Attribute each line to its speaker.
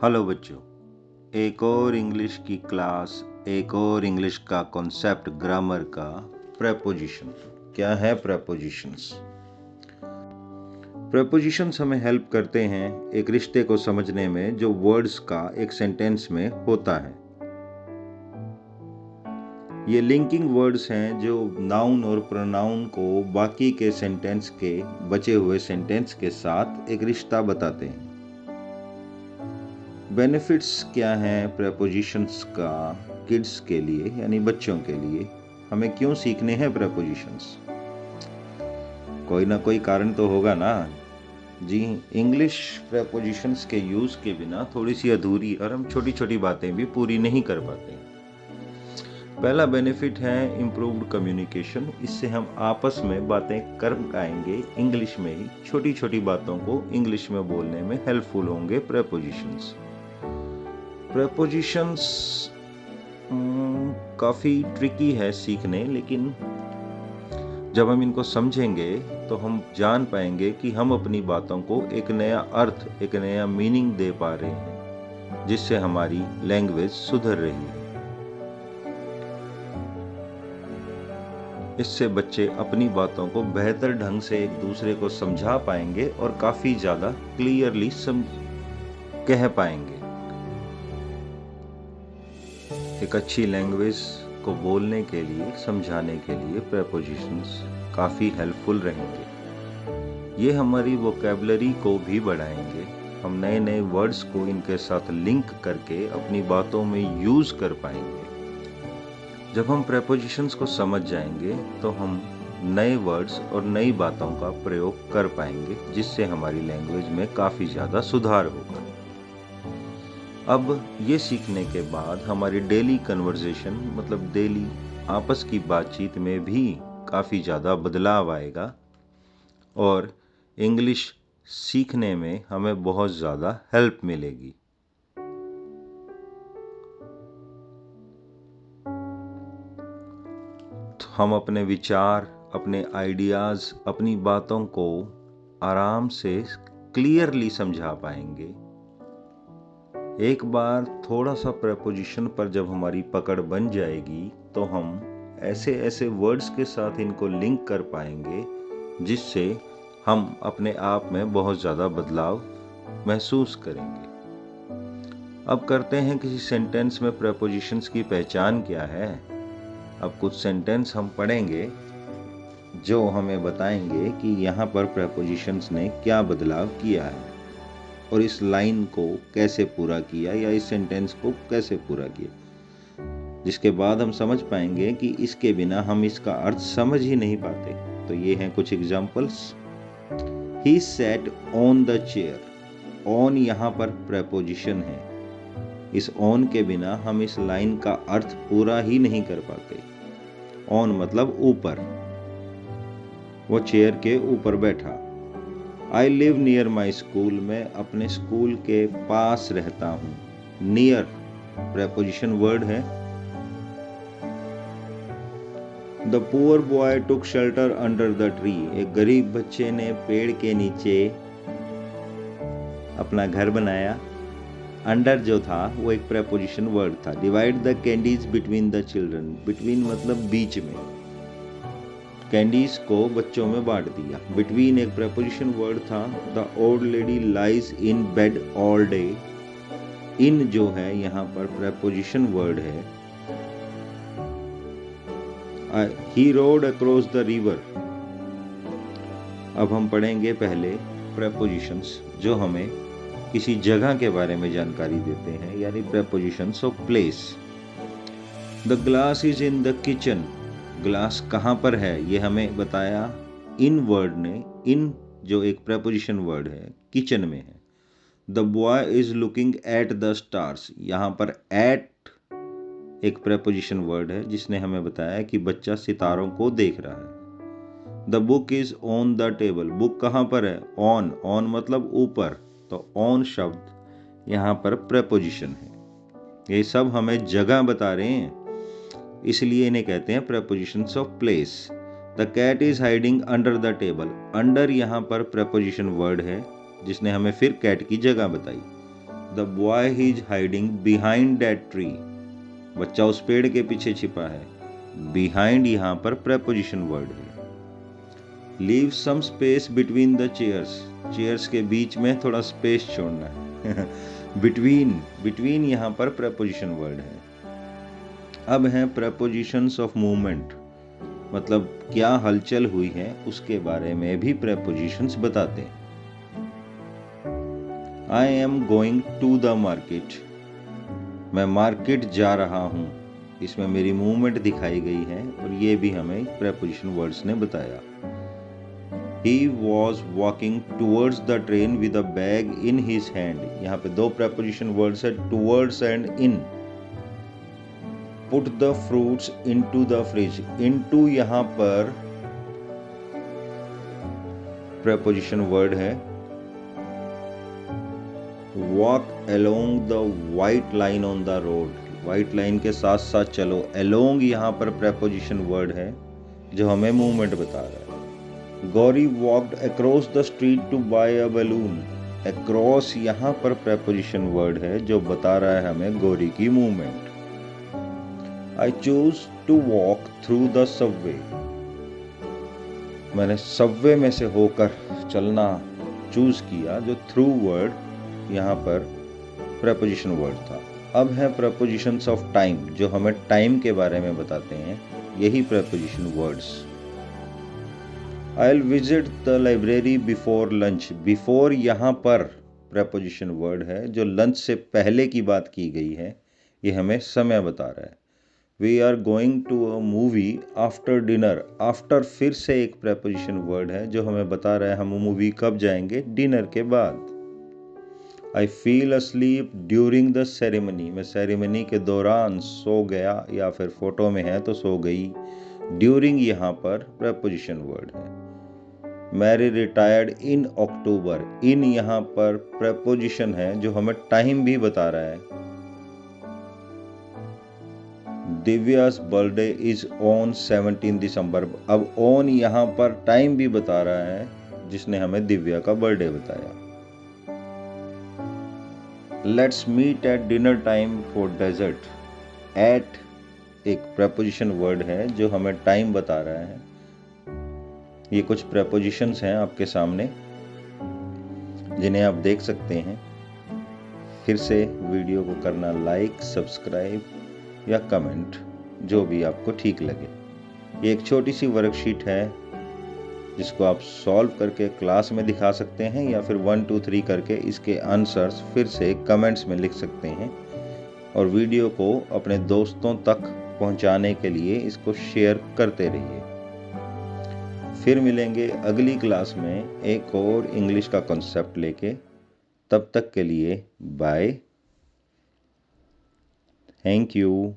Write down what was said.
Speaker 1: Hello बच्चों, एक और इंग्लिश की क्लास, एक और इंग्लिश का कॉन्सेप्ट ग्रामर का प्रेपोजिशन। क्या है प्रेपोजिशंस? प्रेपोजिशंस हमें हेल्प करते हैं एक रिश्ते को समझने में जो वर्ड्स का एक सेंटेंस में होता है। ये लिंकिंग वर्ड्स हैं जो नाउन और प्रोनाउन को बाकी के सेंटेंस के बचे हुए सेंटेंस के साथ एक रिश्ता बताते हैं। बेनिफिट्स क्या हैं प्रेपोजिशंस का किड्स के लिए, यानी बच्चों के लिए? हमें क्यों सीखने हैं प्रेपोजिशंस? कोई ना कोई कारण तो होगा ना। जी, इंग्लिश प्रेपोजिशंस के यूज़ के बिना थोड़ी सी अधूरी और हम छोटी छोटी बातें भी पूरी नहीं कर पाते। पहला बेनिफिट है इम्प्रूव्ड कम्युनिकेशन। इससे हम आपस में बातें कर पाएंगे इंग्लिश में ही। छोटी छोटी बातों को इंग्लिश में बोलने में हेल्पफुल होंगे प्रेपोजिशंस। प्रेपोजिशंस काफ़ी ट्रिकी है सीखने, लेकिन जब हम इनको समझेंगे तो हम जान पाएंगे कि हम अपनी बातों को एक नया अर्थ, एक नया मीनिंग दे पा रहे हैं, जिससे हमारी लैंग्वेज सुधर रही है। इससे बच्चे अपनी बातों को बेहतर ढंग से एक दूसरे को समझा पाएंगे और काफ़ी ज़्यादा क्लियरली कह पाएंगे। एक अच्छी लैंग्वेज को बोलने के लिए, समझाने के लिए प्रेपोजिशंस काफ़ी हेल्पफुल रहेंगे। ये हमारी वोकैबुलरी को भी बढ़ाएंगे। हम नए नए वर्ड्स को इनके साथ लिंक करके अपनी बातों में यूज़ कर पाएंगे। जब हम प्रेपोजिशंस को समझ जाएंगे तो हम नए वर्ड्स और नई बातों का प्रयोग कर पाएंगे, जिससे हमारी लैंग्वेज में काफ़ी ज़्यादा सुधार होगा। अब ये सीखने के बाद हमारी डेली कन्वर्सेशन, मतलब डेली आपस की बातचीत में भी काफ़ी ज़्यादा बदलाव आएगा और इंग्लिश सीखने में हमें बहुत ज़्यादा हेल्प मिलेगी। तो हम अपने विचार, अपने आइडियाज़, अपनी बातों को आराम से क्लियरली समझा पाएंगे। एक बार थोड़ा सा प्रेपोजिशन पर जब हमारी पकड़ बन जाएगी तो हम ऐसे ऐसे वर्ड्स के साथ इनको लिंक कर पाएंगे, जिससे हम अपने आप में बहुत ज़्यादा बदलाव महसूस करेंगे। अब करते हैं किसी सेंटेंस में प्रेपोजिशंस की पहचान क्या है। अब कुछ सेंटेंस हम पढ़ेंगे जो हमें बताएंगे कि यहाँ पर प्रेपोजिशंस ने क्या बदलाव किया है और इस लाइन को कैसे पूरा किया या इस सेंटेंस को कैसे पूरा किया, जिसके बाद हम समझ पाएंगे कि इसके बिना हम इसका अर्थ समझ ही नहीं पाते। तो ये हैं कुछ examples. He sat on the chair. On यहाँ पर प्रेपोजिशन है। इस ऑन के बिना हम इस लाइन का अर्थ पूरा ही नहीं कर पाते। ऑन मतलब ऊपर, वो चेयर के ऊपर बैठा। I live near my school. मैं अपने स्कूल के पास रहता हूँ। नियर प्रेपोजिशन वर्ड है। The poor boy took shelter under the tree. एक गरीब बच्चे ने पेड़ के नीचे अपना घर बनाया। अंडर जो था वो एक प्रेपोजिशन वर्ड था। Divide the candies between the children. Between मतलब बीच में, कैंडीज को बच्चों में बांट दिया। बिटवीन एक प्रेपोजिशन वर्ड था। The old lady lies in bed all day. In जो है यहाँ पर प्रेपोजिशन वर्ड है। He rowed across the river. अब हम पढ़ेंगे पहले प्रेपोजिशंस जो हमें किसी जगह के बारे में जानकारी देते हैं, यानी prepositions of place. The glass is in the kitchen. Glass कहाँ पर है ये हमें बताया इन वर्ड ने। इन जो एक प्रेपोजिशन वर्ड है, किचन में है। The boy is looking at the stars. यहाँ पर एट एक प्रेपोजिशन वर्ड है जिसने हमें बताया कि बच्चा सितारों को देख रहा है। The book is on the table. Book कहाँ पर है? ऑन। ऑन मतलब ऊपर, तो ऑन शब्द यहाँ पर प्रेपोजिशन है। ये सब हमें जगह बता रहे हैं, इसलिए इन्हें कहते हैं prepositions of place. The cat is hiding under the table. Under यहाँ पर प्रेपोजिशन वर्ड है जिसने हमें फिर कैट की जगह बताई। The boy is hiding behind that tree. बच्चा उस पेड़ के पीछे छिपा है। बिहाइंड यहाँ पर प्रेपोजिशन वर्ड है। Leave some space between the chairs. Chairs के बीच में थोड़ा स्पेस छोड़ना है। बिटवीन यहाँ पर प्रेपोजिशन वर्ड है। अब है प्रेपोजिशंस ऑफ मूवमेंट, मतलब क्या हलचल हुई है उसके बारे में भी प्रेपोजिशंस बताते हैं। I am going to the market. मैं मार्केट जा रहा हूँ। इसमें मेरी मूवमेंट दिखाई गई है और ये भी हमें प्रेपोजिशन वर्ड्स ने बताया। He was walking towards the train with a bag in his hand. यहाँ पे दो preposition words है, towards and in. Put the fruits into the fridge. Into यहाँ पर preposition word है. Walk along the white line on the road. White line के साथ साथ चलो. Along यहाँ पर preposition word है जो हमें movement बता रहा है. Gauri walked across the street to buy a balloon. Across यहाँ पर प्रेपोजिशन वर्ड है जो बता रहा है हमें गौरी की movement. I choose to walk through the subway. मैंने सबवे में से होकर चलना चूज किया, जो थ्रू वर्ड यहाँ पर प्रेपोजिशन वर्ड था। अब है प्रेपोजिशंस ऑफ टाइम जो हमें टाइम के बारे में बताते हैं, यही preposition words. I'll visit the library before lunch. Before यहाँ पर preposition word है जो लंच से पहले की बात की गई है, ये हमें समय बता रहा है। We are going to a movie after dinner. After फिर से एक preposition word है जो हमें बता रहा है हम मूवी कब जाएंगे, डिनर के बाद। I feel asleep during the ceremony. मैं सेरेमनी के दौरान सो गया, या फिर फोटो में है तो सो गई। ड्यूरिंग यहाँ पर preposition word है। मैरी रिटायर्ड इन अक्टूबर। इन यहाँ पर प्रेपोजिशन है जो हमें टाइम भी बता रहा है। दिव्यास बर्थडे इज ऑन 17 दिसंबर। अब ऑन यहाँ पर टाइम भी बता रहा है जिसने हमें दिव्या का बर्थडे बताया। Let's meet at dinner time for dessert. At एक प्रेपोजिशन वर्ड है जो हमें टाइम बता रहा है। ये कुछ प्रेपोजिशंस हैं आपके सामने जिन्हें आप देख सकते हैं। फिर से वीडियो को करना लाइक, सब्सक्राइब या कमेंट, जो भी आपको ठीक लगे। ये एक छोटी सी वर्कशीट है जिसको आप सॉल्व करके क्लास में दिखा सकते हैं, या फिर 1 2 3 करके इसके आंसर्स फिर से कमेंट्स में लिख सकते हैं। और वीडियो को अपने दोस्तों तक पहुंचाने के लिए इसको शेयर करते रहिए। फिर मिलेंगे अगली क्लास में एक और इंग्लिश का कॉन्सेप्ट लेके। तब तक के लिए बाय, थैंक यू।